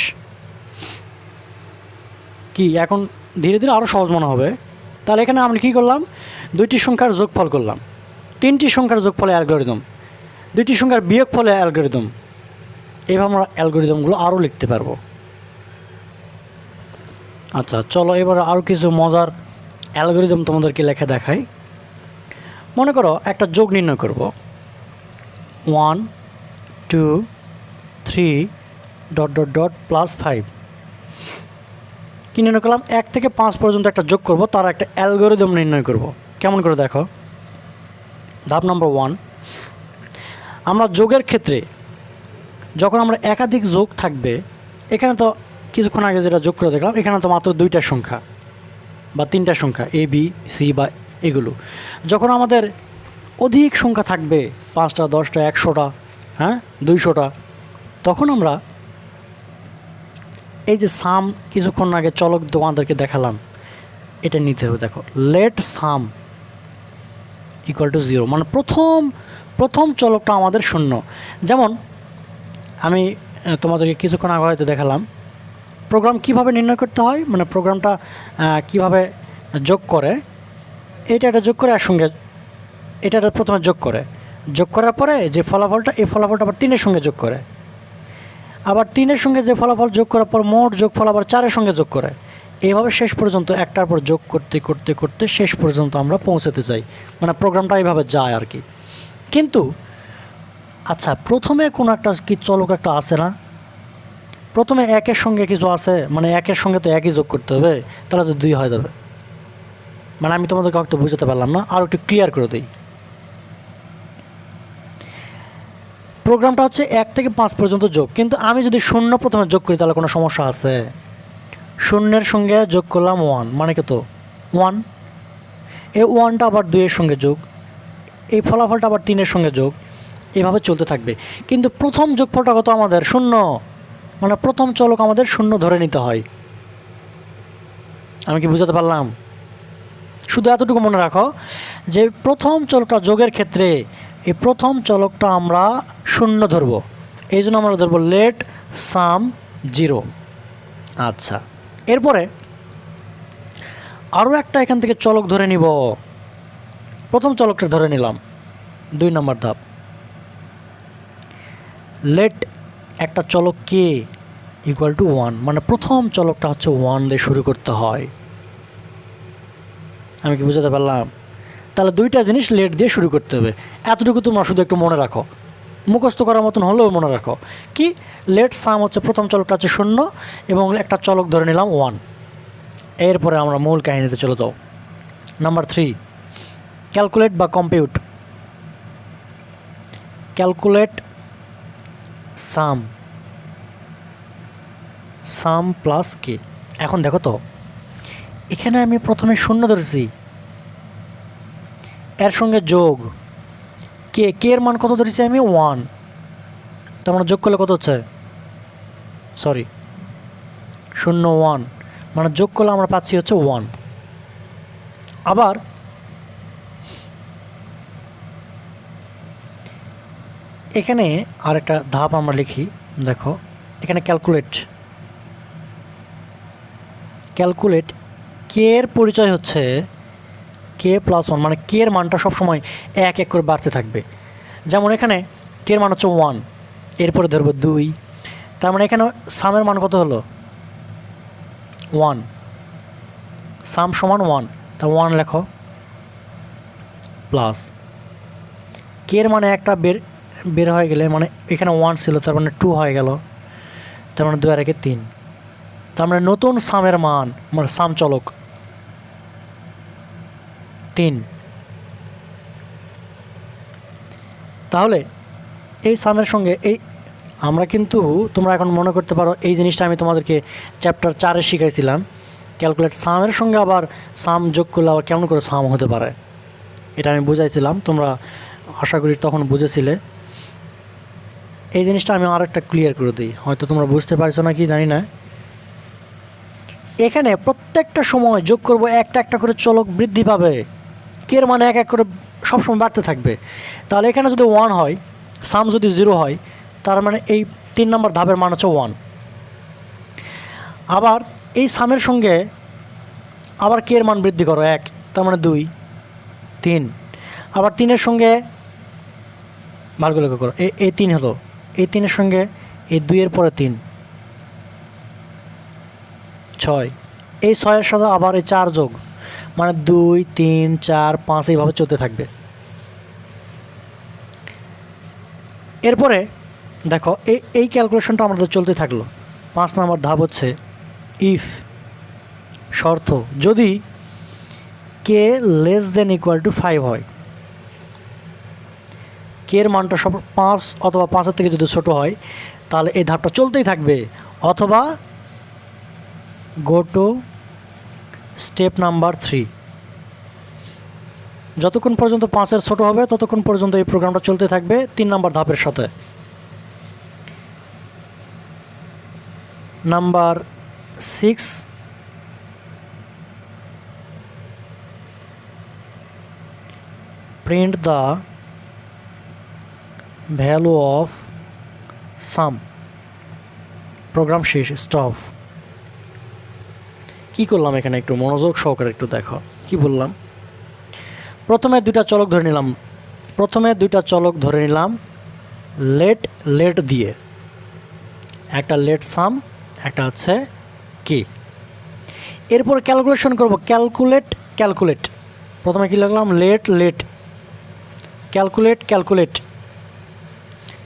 কি এখন ধীরে ধীরে আরও সহজ মনে হবে। তাহলে এখানে আমরা কী করলাম? দুইটি সংখ্যার যোগফল করলাম, 3টি সংখ্যার যোগফলে অ্যালগরিদম, দুইটি সংখ্যার বিয়োগফলে অ্যালগরিদম। এভাবে আমরা অ্যালগরিদমগুলো আরও লিখতে পারবো। আচ্ছা চলো এবার আরও কিছু মজার অ্যালগরিদম তোমাদেরকে লেখা দেখাই। মনে করো একটা যোগ নির্ণয় করব, 1 2 3 ডট ডট ডট প্লাস 5 কি নির্ণয় করলাম? 1 থেকে 5 পর্যন্ত একটা যোগ করব, তার একটা অ্যালগরিদম নির্ণয় করব। কেমন করে দেখো, ধাপ নম্বর 1, আমরা যোগের ক্ষেত্রে যখন আমরা একাধিক যোগ থাকবে, এখানে তো কিছুক্ষণ আগে যেটা যোগ করে দেখলাম, এখানে তো মাত্র 2টা সংখ্যা বা 3টা সংখ্যা এ বি সি বা এগুলো। যখন আমাদের অধিক সংখ্যা থাকবে, 5টা 10টা 100টা, হ্যাঁ 200টা, তখন আমরা এই যে সাম কিছুক্ষণ আগে চলক তোমাদেরকে দেখালাম, এটা নিতে হবে। দেখো, লেট সাম ইকুয়াল টু 0, মানে প্রথম চলকটা আমাদের শূন্য। যেমন আমি তোমাদেরকে কিছুক্ষণ আগে হয়তো দেখালাম প্রোগ্রাম কিভাবে নির্ণয় করতে হয়, মানে প্রোগ্রামটা কিভাবে যোগ করে। এটা যোগ করে একসঙ্গে এটা প্রথমে যোগ করার পরে যে ফলাফলটা, এই ফলাফলটা আবার 3-এর সঙ্গে যোগ করে, আবার 3-এর সঙ্গে যে ফলাফল যোগ করার পর মোট যোগফল আবার 4-এর সঙ্গে যোগ করে। এইভাবে শেষ পর্যন্ত একটার পর যোগ করতে করতে করতে শেষ পর্যন্ত আমরা পৌঁছাতে চাই, মানে প্রোগ্রামটা এইভাবে যায় আর কি। কিন্তু আচ্ছা, প্রথমে কোনো একটা কি চলক একটা আছে না, প্রথমে 1-এর সঙ্গে কিছু আছে, মানে 1-এর সঙ্গে তো 1ই যোগ করতে হবে, তাহলে তো 2 হয়ে যাবে। মানে আমি তোমাদেরকে হয়তো বুঝাতে পারলাম না, আর একটু ক্লিয়ার করে দিই। প্রোগ্রামটা হচ্ছে 1 থেকে 5 পর্যন্ত যোগ, কিন্তু আমি যদি 0 প্রথমে যোগ করি তাহলে কোনো সমস্যা আছে? 0-এর সঙ্গে যোগ করলাম 1, মানে কত? 1। এই 1টা আবার 2-এর সঙ্গে যোগ, এই ফলাফলটা আবার 3-এর সঙ্গে যোগ, এভাবে চলতে থাকবে। কিন্তু প্রথম যোগফলটা কত আমাদের? 0, মানে প্রথম চলক আমাদের 0 ধরে নিতে হয়। আমি কি বুঝাতে পারলাম? শুধু এতটুকু মনে রাখো যে প্রথম চলকটা যোগের ক্ষেত্রে এই প্রথম চলকটা আমরা 0 ধরব, এই জন্য আমরা ধরব লেট সাম 0। আচ্ছা, এরপরে আরও একটা এখান থেকে চলক ধরে নিব। প্রথম চলকটা ধরে নিলাম, 2 নম্বর ধাপ। লেট একটা চলক কে ইকুয়াল টু 1, মানে প্রথম চলকটা হচ্ছে 1 দিয়ে শুরু করতে হয়। আমি কি বুঝাতে পারলাম? তাহলে 2টা জিনিস লেট দিয়ে শুরু করতে হবে, এতটুকু তোমরা শুধু একটু মনে রাখো, মুখস্থ করার মতন হলেও মনে রাখো। কি, লেট সাম হচ্ছে প্রথম চলকটা হচ্ছে 0 এবং একটা চলক ধরে নিলাম 1। এরপরে আমরা মূল কাহিনীতে চলে যাও। নাম্বার 3, ক্যালকুলেট বা কম্পিউট। ক্যালকুলেট সাম প্লাস কে। এখন দেখো তো, এখানে আমি প্রথমে 0 ধরেছি, এর সঙ্গে যোগ কে এর মান কত ধরেছি আমি? 1। তার মানে যোগ করলে কত হচ্ছে? 0 1, মানে যোগ করলে আমরা পাচ্ছি হচ্ছে 1। আবার এখানে আরেকটা ধাপ আমরা লিখি, দেখো এখানে ক্যালকুলেট কে এর পরিচয় হচ্ছে কে প্লাস 1, মানে কে এর মানটা সবসময় 1 করে বাড়তে থাকবে। যেমন এখানে কে এর মান হচ্ছে 1, এরপরে ধরবো 2, তার মানে এখানে সামের মান কত হলো? 1, সাম সমান 1, তা 1 লেখো প্লাস কে এর মানে একটা বের হয়ে গেলে, মানে এখানে 1 ছিল, তার মানে 2 হয়ে গেল, তার মানে 2 আর 1 3, তার মানে নতুন সামের মান, মানে সাম চলক 3। তাহলে এই সামের সঙ্গে এই আমরা কিন্তু, তোমরা এখন মনে করতে পারো এই জিনিসটা আমি তোমাদেরকে চ্যাপ্টার 4-এ শিখাইছিলাম, ক্যালকুলেট সামের সঙ্গে আবার সাম যোগ করলে আবার কেমন করে সাম হতে পারে, এটা আমি বুঝাইছিলাম, তোমরা আশা করি তখন বুঝেছিলে। এই জিনিসটা আমি আরেকটা ক্লিয়ার করে দিই, হয়তো তোমরা বুঝতে পারছো না কি জানি না। এখানে প্রত্যেকটা সময় যোগ করব, একটা করে চলক বৃদ্ধি পাবে, কের মানে 1 করে সবসময় বাড়তে থাকবে। তাহলে এখানে যদি 1 হয়, সাম যদি 0 হয়, তার মানে এই 3 নম্বর ধাপের মান হচ্ছে 1। আবার এই সামের সঙ্গে আবার কে এর মান বৃদ্ধি করো 1, তার মানে 2 3, আবার 3-এর সঙ্গে ভালগুলো করো, এই 3 হলো, এই 3-এর সঙ্গে এই 2-এর পরে 3 6, এই 6-এর সাথে আবার এই 4 যোগ, মানে 2 3 4 5 এইভাবে চলতে থাকবে। এরপরে দেখো এই ক্যালকুলেশনটা আমাদের চলতে থাকলো। 5 নম্বর ধাপ হচ্ছে ইফ শর্ত, যদি কে লেস দেন ইকুয়াল টু 5 হয়, কে এর মানটা সব 5 অথবা 5-এর থেকে যদি ছোট হয় তাহলে এই ধাপটা চলতেই থাকবে, অথবা গো টু স্টেপ নাম্বার 3। যতক্ষণ পর্যন্ত 5-এর ছোট হবে ততক্ষণ পর্যন্ত এই প্রোগ্রামটা চলতে থাকবে 3 নম্বর ধাপের সাথে। Number 6, print the value of sum, program শেষ, স্টপ। কি করলাম এখানে একটু মনোযোগ সহকারে একটু দেখো কি বললাম। প্রথমে দুইটা চলক ধরে নিলাম লেট দিয়ে, একটা লেট সাম, একটা হচ্ছে কি। এরপর ক্যালকুলেশন করব, ক্যালকুলেট। প্রথমে কি লিখলাম লেট ক্যালকুলেট,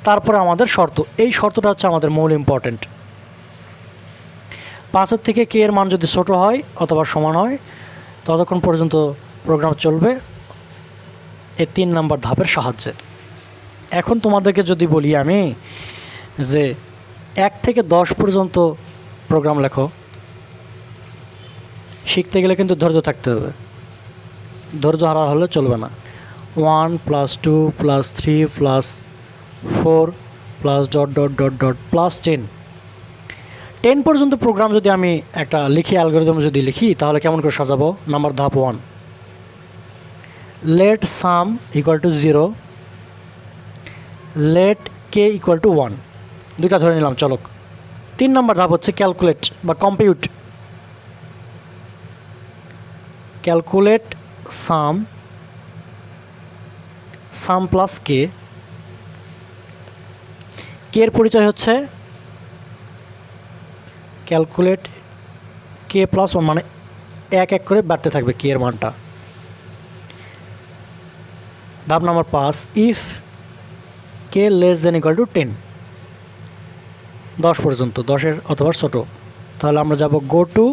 তারপরে আমাদের শর্ত। এই শর্তটা হচ্ছে আমাদের মূল ইম্পর্টেন্ট। 5-এর থেকে কে এর মান যদি ছোট হয় অথবা সমান হয় ততক্ষণ পর্যন্ত প্রোগ্রাম চলবে এই 3 নম্বর ধাপের সাহায্যে। এখন তোমাদেরকে যদি বলি আমি যে 1 থেকে 10 পর্যন্ত প্রোগ্রাম লেখো, শিখতে গেলে কিন্তু ধৈর্য থাকতে হবে, ধৈর্য হারা হলে চলবে না। 1 + 2 + 3 + 4 + ... +10 পর্যন্ত প্রোগ্রাম যদি আমি একটা লিখি, অ্যালগরিদম যদি লিখি তাহলে কেমন করে সাজাবো। নাম্বার ধাপ 1, let sum equal to 0, let K equal to 1, দুইটা ধরে নিলাম চলক। 3 নম্বর ধাপ হচ্ছে ক্যালকুলেট বা ক্যালকুলেট সাম প্লাস কে। কে এর পরিচয় হচ্ছে ক্যালকুলেট কে প্লাস 1, মানে এক করে বাড়তে থাকবে কে এর মানটা। ধাপ number 5, if K less than equal to 10, 10 পর্যন্ত, 10-এর অথবা ছোট, তাহলে আমরা যাব go to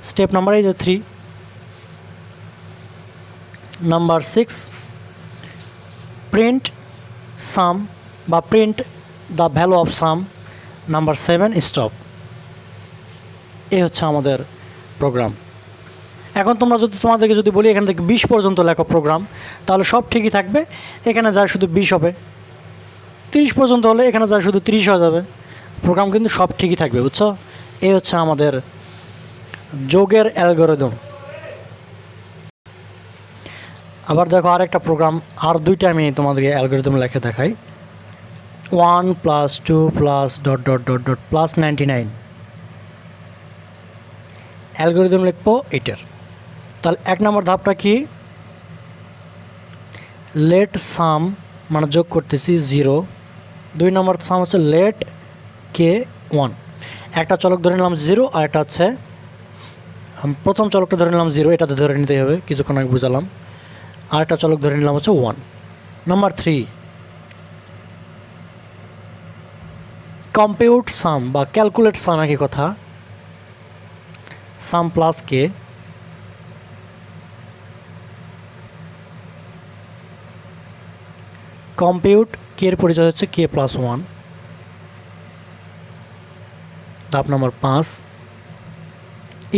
step number 3। Number 6, print sum বা print the value of sum. Number 7, stop. এই হচ্ছে আমাদের প্রোগ্রাম। এখন তোমাদেরকে যদি বলি এখান থেকে 20 পর্যন্ত লেখো প্রোগ্রাম, তাহলে সব ঠিকই থাকবে। এখানে যায় শুধু 20 হবে, 30 পর্যন্ত হলে এখানে যায় শুধু 30 হয়ে যাবে। প্রোগ্রাম কিন্তু সব ঠিকই থাকবে, বুঝছো। এই হচ্ছে আমাদের যোগের অ্যালগরিদম। আবার দেখো আরেকটা প্রোগ্রাম, আর দুইটা আমি তোমাদেরকে অ্যালগরিদম লিখে দেখাই। 1 + 2 + ... +99 অ্যালগরিদম লিখবো এটার। তাহলে 1 নম্বর ধাপটা কি, লেট সাম মানে যোগ করতেছি 0, 2 নম্বর সাম হচ্ছে লেট কে 1। একটা চলক ধরে নিলাম 0, আর একটা হচ্ছে প্রথম চলকটা ধরে নিলাম 0, এটাতে ধরে নিতে হবে, কিছুক্ষণ আগে বুঝালাম। আর একটা চলক ধরে নিলাম হচ্ছে 1। নাম্বার 3, কম্পিউট সাম বা ক্যালকুলেট সাম, একই কথা, সাম প্লাস কে। কম্পিউট কে এর পরিচয় হচ্ছে কে প্লাস 1। ধাপ number 5,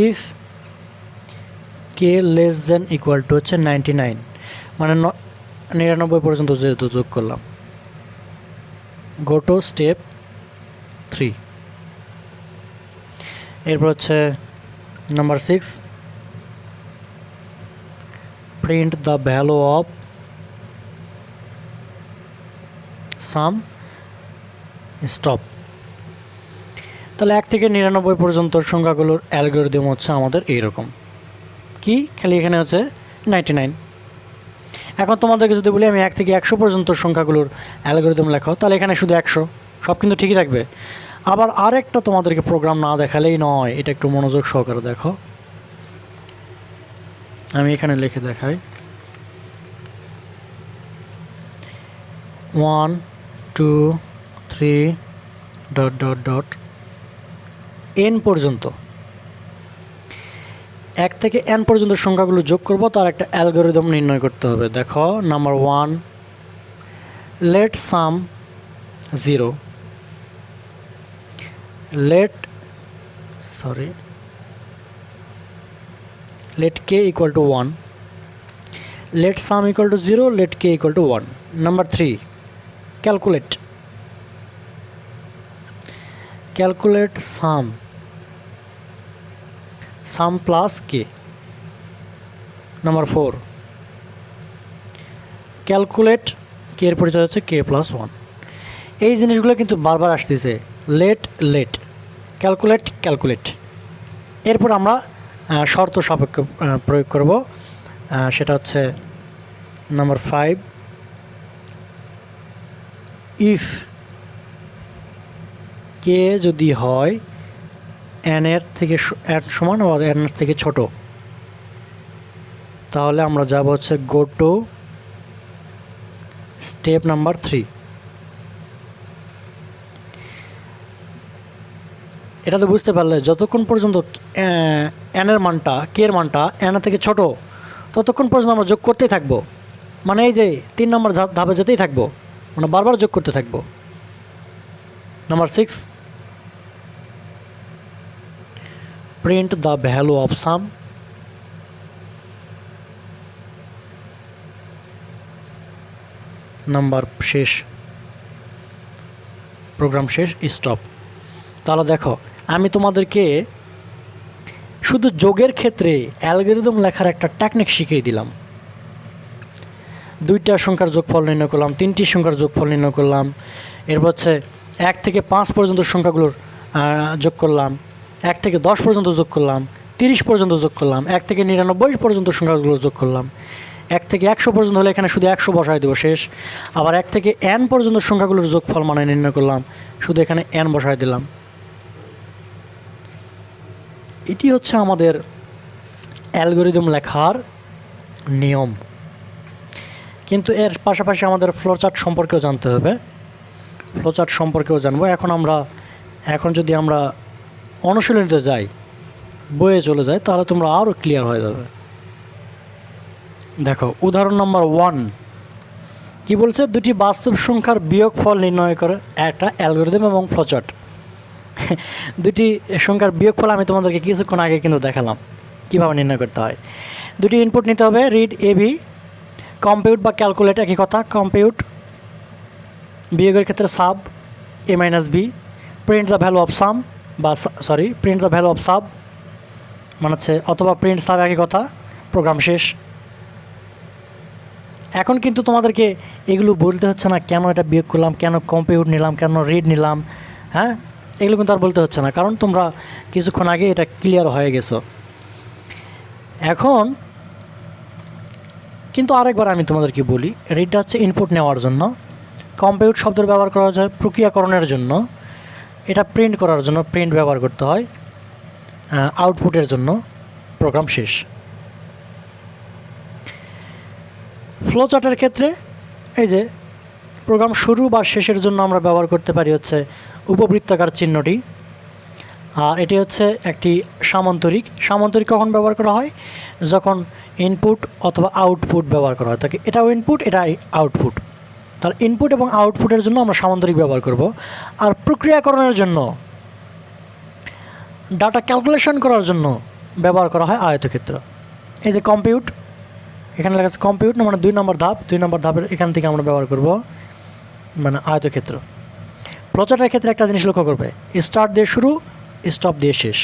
if K less than equal two হচ্ছে 99, মানে 99 পর্যন্ত যেহেতু যোগ করলাম, গো টু স্টেপ 3। এরপর হচ্ছে number 6, print the value of some, stop. তাহলে 1 থেকে 99 পর্যন্ত সংখ্যাগুলোর অ্যালগরিদম হচ্ছে আমাদের এইরকম। কি খালি এখানে হচ্ছে 99। এখন তোমাদেরকে যদি বলি আমি 1 থেকে 100 পর্যন্ত সংখ্যাগুলোর অ্যালগরিদম লেখো, তাহলে এখানে শুধু 100, সব কিন্তু ঠিকই থাকবে। আবার আরেকটা তোমাদেরকে প্রোগ্রাম না দেখালেই নয়, এটা একটু মনোযোগ সহকারে দেখো। আমি এখানে লিখে দেখাই, 1 2 3 ডট ডট ডট n পর্যন্ত, 1 থেকে n পর্যন্ত সংখ্যাগুলো যোগ করব, তার একটা অ্যালগরিদম নির্ণয় করতে হবে। দেখো, number 1, let some 0, let k equal to 1, let sum equal to 0, let k equal to 1. Number 3, calculate sum plus k. Number 4, calculate k এর পরিচয় হচ্ছে k plus 1. এই জিনিসগুলো কিন্তু বারবার আসতেছে, let calculate। এরপর আমরা শর্ত সাপেক্ষ প্রয়োগ করব, সেটা হচ্ছে নাম্বার 5, ইফ কে যদি হয় n এর থেকে n সমান বা n এর থেকে ছোট, তাহলে আমরা যাব হচ্ছে গো টু স্টেপ নাম্বার 3। এটা তো বুঝতে পারলে যতক্ষণ পর্যন্ত n এর মানটা, k এর মানটা n এর থেকে ছোট, ততক্ষণ পর্যন্ত আমরা যোগ করতেই থাকবো। মানে এই যে 3 নম্বর ধাপে যেতেই থাকবো, মানে বারবার যোগ করতে থাকবো। Number 6, print the value of sum. Number শেষ, প্রোগ্রাম শেষ, স্টপ। তাহলে দেখো, আমি তোমাদেরকে শুধু যোগের ক্ষেত্রে অ্যালগরিদম লেখার একটা টেকনিক শিখিয়ে দিলাম। 2টা সংখ্যার যোগফল নির্ণয় করলাম, 3টি সংখ্যার যোগফল নির্ণয় করলাম, এরপর হচ্ছে 1 থেকে 5 পর্যন্ত সংখ্যাগুলোর যোগ করলাম, 1 থেকে 10 পর্যন্ত যোগ করলাম, 30 পর্যন্ত যোগ করলাম, 1 থেকে 99 পর্যন্ত সংখ্যাগুলো যোগ করলাম, 1 থেকে 100 পর্যন্ত হলে এখানে শুধু 100 বসায় দেবো, শেষ। আবার 1 থেকে n পর্যন্ত সংখ্যাগুলোর যোগফল মানে নির্ণয় করলাম, শুধু এখানে n বসায় দিলাম। এটি হচ্ছে আমাদের অ্যালগরিদম লেখার নিয়ম। কিন্তু এর পাশাপাশি আমাদের ফ্লোচার্ট সম্পর্কেও জানতে হবে, ফ্লোচার্ট সম্পর্কেও জানবো। এখন যদি আমরা অনুশীলনীতে যাই, বইয়ে চলে যাই, তাহলে তোমরা আরও ক্লিয়ার হয়ে যাবে। দেখো, উদাহরণ নাম্বার 1 কি বলছে, 2টি বাস্তব সংখ্যার বিয়োগফল নির্ণয় করে একটা অ্যালগরিদম এবং ফ্লোচার্ট। 2টি সংখ্যার বিয়োগফল আমি তোমাদেরকে কিছুক্ষণ আগে কিন্তু দেখালাম কীভাবে নির্ণয় করতে হয়। 2টি ইনপুট নিতে হবে, রিড AB, কম্পিউট বা ক্যালকুলেট একই কথা, কম্পিউট, বিয়োগের ক্ষেত্রে sub A - B, print the value of sum বা print the value of sub মানে হচ্ছে অথবা প্রিন্ট সাব একই কথা, প্রোগ্রাম শেষ। এখন কিন্তু তোমাদেরকে এগুলো বলতে হচ্ছে না কেন এটা বিয়োগ করলাম, কেন কম্পিউট নিলাম, কেন রিড নিলাম, হ্যাঁ, এগুলো কিন্তু আর বলতে হচ্ছে না, কারণ তোমরা কিছুক্ষণ আগে এটা ক্লিয়ার হয়ে গেছো। এখন কিন্তু আরেকবার আমি তোমাদেরকে বলি, রিডটা হচ্ছে ইনপুট নেওয়ার জন্য, কম্পিউট শব্দের ব্যবহার করা যায় প্রক্রিয়াকরণের জন্য, এটা প্রিন্ট করার জন্য প্রিন্ট ব্যবহার করতে হয়, আউটপুটের জন্য প্রোগ্রাম শেষ। ফ্লোচার্টের ক্ষেত্রে এই যে প্রোগ্রাম শুরু বা শেষের জন্য আমরা ব্যবহার করতে পারি হচ্ছে উপবৃত্তাকার চিহ্নটি, আর এটি হচ্ছে একটি সামান্তরিক। সামান্তরিক কখন ব্যবহার করা হয়, যখন ইনপুট অথবা আউটপুট ব্যবহার করা হয় থাকে, এটাও ইনপুট, এটা আউটপুট। তাহলে ইনপুট এবং আউটপুটের জন্য আমরা সামান্তরিক ব্যবহার করব। আর প্রক্রিয়াকরণের জন্য, ডাটা ক্যালকুলেশন করার জন্য ব্যবহার করা হয় আয়তক্ষেত্র। এই যে কম্পিউট, এখানে লেখা আছে কম্পিউট, মানে 2 নম্বর ধাপ, 2 নম্বর ধাপের এখান থেকে আমরা ব্যবহার করব মানে আয়তক্ষেত্র। ফ্লোচার্টের ক্ষেত্রে একটা জিনিস লক্ষ্য করবে, স্টার্ট দিয়ে শুরু, স্টপ দিয়ে শেষ।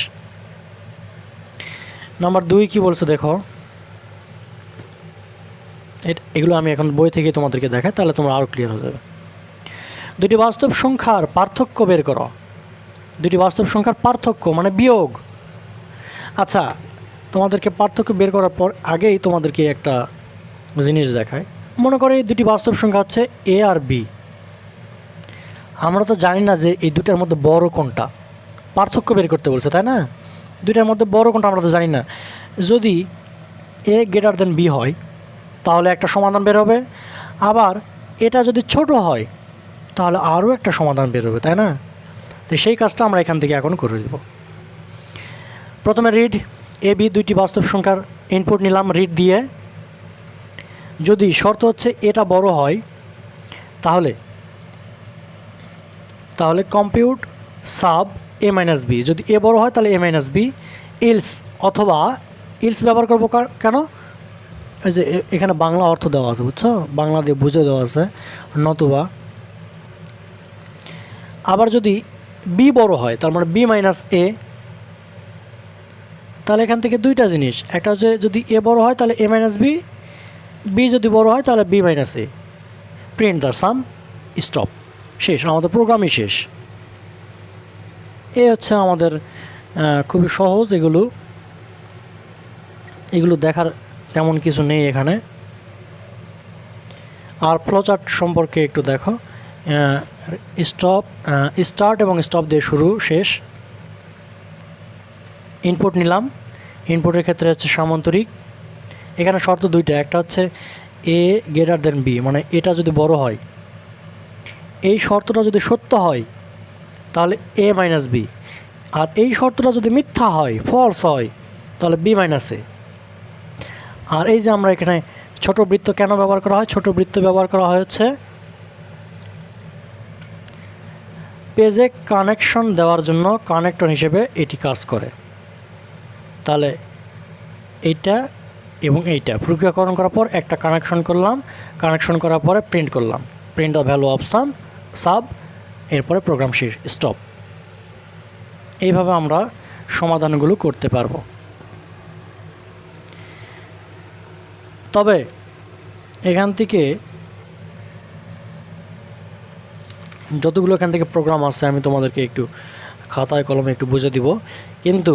নাম্বার 2 কি বলছে দেখো, এগুলো আমি এখন বই থেকে তোমাদেরকে দেখাই, তাহলে তোমরা আরও ক্লিয়ার হয়ে যাবে। 2টি বাস্তব সংখ্যার পার্থক্য বের করো। 2টি বাস্তব সংখ্যার পার্থক্য মানে বিয়োগ। আচ্ছা, তোমাদেরকে পার্থক্য বের করার পর আগেই তোমাদেরকে একটা জিনিস দেখায়। মনে করো এই 2টি বাস্তব সংখ্যা হচ্ছে A আর B। আমরা তো জানি না যে এই দুটার মধ্যে বড় কোনটা, পার্থক্য বের করতে বলছে, তাই না? 2টার মধ্যে বড় কোনটা আমরা তো জানি না। যদি A > B হয় তাহলে একটা সমাধান বের হবে, আবার এটা যদি ছোট হয় তাহলে আরও একটা সমাধান বেরোবে, তাই না? তো সেই কাজটা আমরা এখান থেকে এখন করে দেব। প্রথমে রিড এ বি দুইটি বাস্তব সংখ্যার ইনপুট নিলাম রিড দিয়ে। যদি শর্ত হচ্ছে এটা বড় হয় তাহলে কম্পিউট সাব এ মাইনাস বি। যদি এ বড় হয় তাহলে এ মাইনাস বি। ইলস অথবা ইলস ব্যবহার করবো কেন? এই যে এখানে বাংলা অর্থ দেওয়া আছে, বুঝছো, বাংলা দিয়ে বুঝে দেওয়া আছে, নতুবা। আবার যদি বি বড় হয় তার মানে বি মাইনাস এ, তাহলে এখান থেকে দুইটা জিনিস, একটা হচ্ছে যদি এ বড় হয় তাহলে এ মাইনাস বি, বি যদি বড় হয় তাহলে B minus A. Print the sum, stop, শেষ, আমাদের প্রোগ্রামই শেষ। এ হচ্ছে আমাদের খুবই সহজ। এগুলো দেখার তেমন কিছু নেই এখানে। আর ফ্লোচার্ট সম্পর্কে একটু দেখো, স্টার্ট এবং স্টপ দিয়ে শুরু শেষ। ইনপুট নিলাম, ইনপুটের ক্ষেত্রে হচ্ছে সামান্তরিক। এখানে শর্ত দুইটা, একটা হচ্ছে এ গ্রেটার দেন বি, মানে এটা যদি বড় হয়, এই শর্তটা যদি সত্য হয় তাহলে এ মাইনাস বি, আর এই শর্তটা যদি মিথ্যা হয়, ফলস হয়, তাহলে বি মাইনাস এ। আর এই যে আমরা এখানে ছোট বৃত্ত কেন ব্যবহার করা হয়? ছোট বৃত্ত ব্যবহার করা হচ্ছে পেজে কানেকশন দেওয়ার জন্য, কানেক্টর হিসেবে এটি কাজ করে। তাহলে এইটা এবং এইটা প্রক্রিয়াকরণ করার পর একটা কানেকশন করলাম, কানেকশন করার পরে প্রিন্ট করলাম, print the value of sub, এরপরে প্রোগ্রাম শেষ, স্টপ। এইভাবে আমরা সমাধানগুলো করতে পারবো। তবে এখান থেকে যতগুলো এখান থেকে প্রোগ্রাম আছে আমি তোমাদেরকে একটু খাতায় কলমে একটু বুঝে দিব, কিন্তু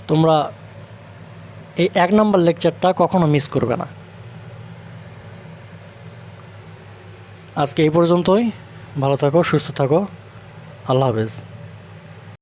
তোমরা এই 1 নম্বর লেকচারটা কখনো মিস করবে না। আজকে এই পর্যন্তই। ভালো থাকো, সুস্থ থাকো, আল্লাহ হাফেজ।